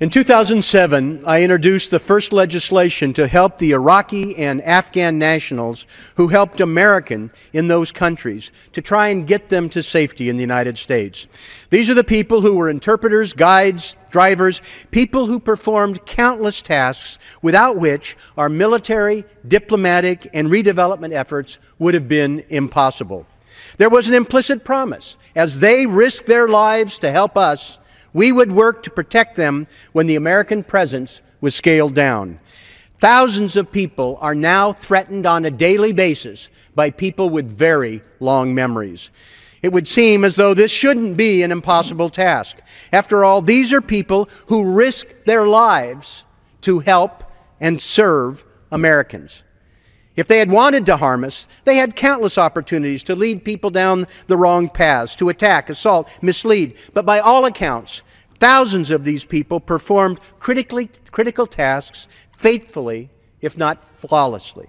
In 2007, I introduced the first legislation to help the Iraqi and Afghan nationals who helped Americans in those countries to try and get them to safety in the United States. These are the people who were interpreters, guides, drivers, people who performed countless tasks without which our military, diplomatic, and redevelopment efforts would have been impossible. There was an implicit promise. As they risked their lives to help us, we would work to protect them when the American presence was scaled down. Thousands of people are now threatened on a daily basis by people with very long memories. It would seem as though this shouldn't be an impossible task. After all, these are people who risk their lives to help and serve Americans. If they had wanted to harm us, they had countless opportunities to lead people down the wrong paths, to attack, assault, mislead. But by all accounts, thousands of these people performed critical tasks faithfully, if not flawlessly.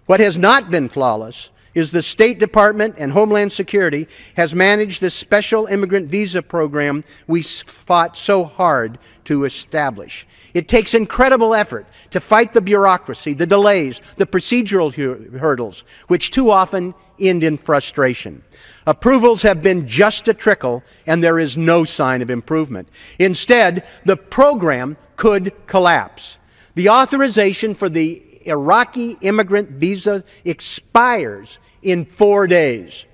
What has not been flawless is the State Department and Homeland Security has managed this special immigrant visa program we fought so hard to establish. It takes incredible effort to fight the bureaucracy, the delays, the procedural hurdles, which too often end in frustration. Approvals have been just a trickle, and there is no sign of improvement. Instead, the program could collapse. The authorization for the Iraqi immigrant visa expires in 4 days.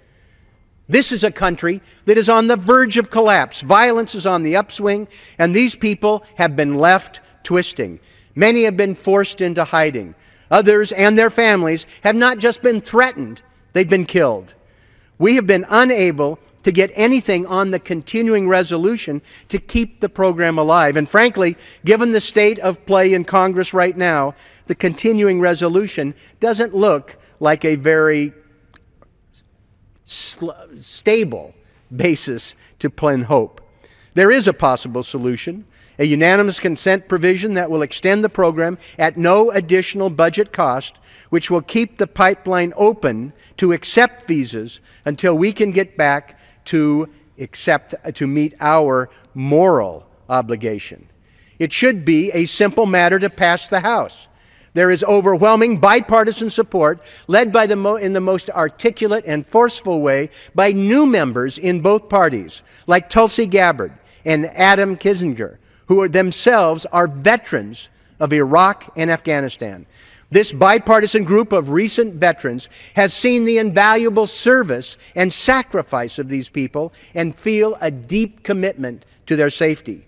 This is a country that is on the verge of collapse. Violence is on the upswing, and these people have been left twisting. Many have been forced into hiding. Others and their families have not just been threatened, they've been killed. We have been unable to get anything on the continuing resolution to keep the program alive. And frankly, given the state of play in Congress right now, the continuing resolution doesn't look like a very stable basis to plan hope. There is a possible solution, a unanimous consent provision that will extend the program at no additional budget cost, which will keep the pipeline open to accept visas until we can get back to meet our moral obligation. It should be a simple matter to pass the House. There is overwhelming bipartisan support, led by in the most articulate and forceful way by new members in both parties, like Tulsi Gabbard and Adam Kinzinger, who themselves are veterans of Iraq and Afghanistan. This bipartisan group of recent veterans has seen the invaluable service and sacrifice of these people and feel a deep commitment to their safety.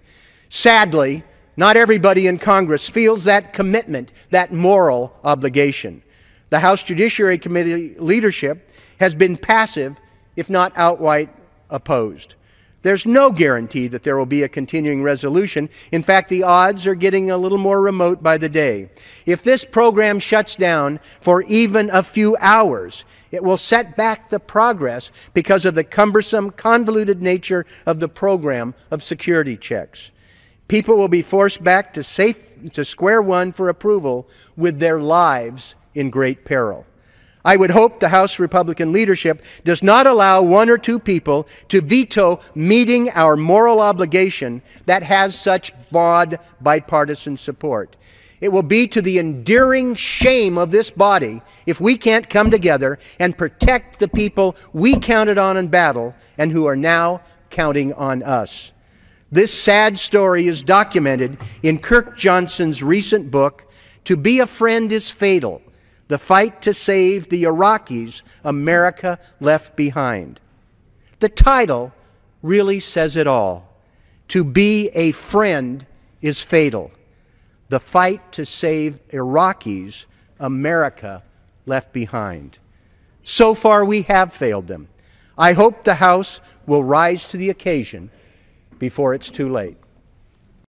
Sadly, not everybody in Congress feels that commitment, that moral obligation. The House Judiciary Committee leadership has been passive, if not outright opposed. There's no guarantee that there will be a continuing resolution. In fact, the odds are getting a little more remote by the day. If this program shuts down for even a few hours, it will set back the progress because of the cumbersome, convoluted nature of the program of security checks. People will be forced back to square one for approval with their lives in great peril. I would hope the House Republican leadership does not allow one or two people to veto meeting our moral obligation that has such broad bipartisan support. It will be to the enduring shame of this body if we can't come together and protect the people we counted on in battle and who are now counting on us. This sad story is documented in Kirk Johnson's recent book, To Be a Friend is Fatal: The Fight to Save the Iraqis America Left Behind. The title really says it all. To be a friend is fatal. The fight to save Iraqis America left behind. So far we have failed them. I hope the House will rise to the occasion before it's too late.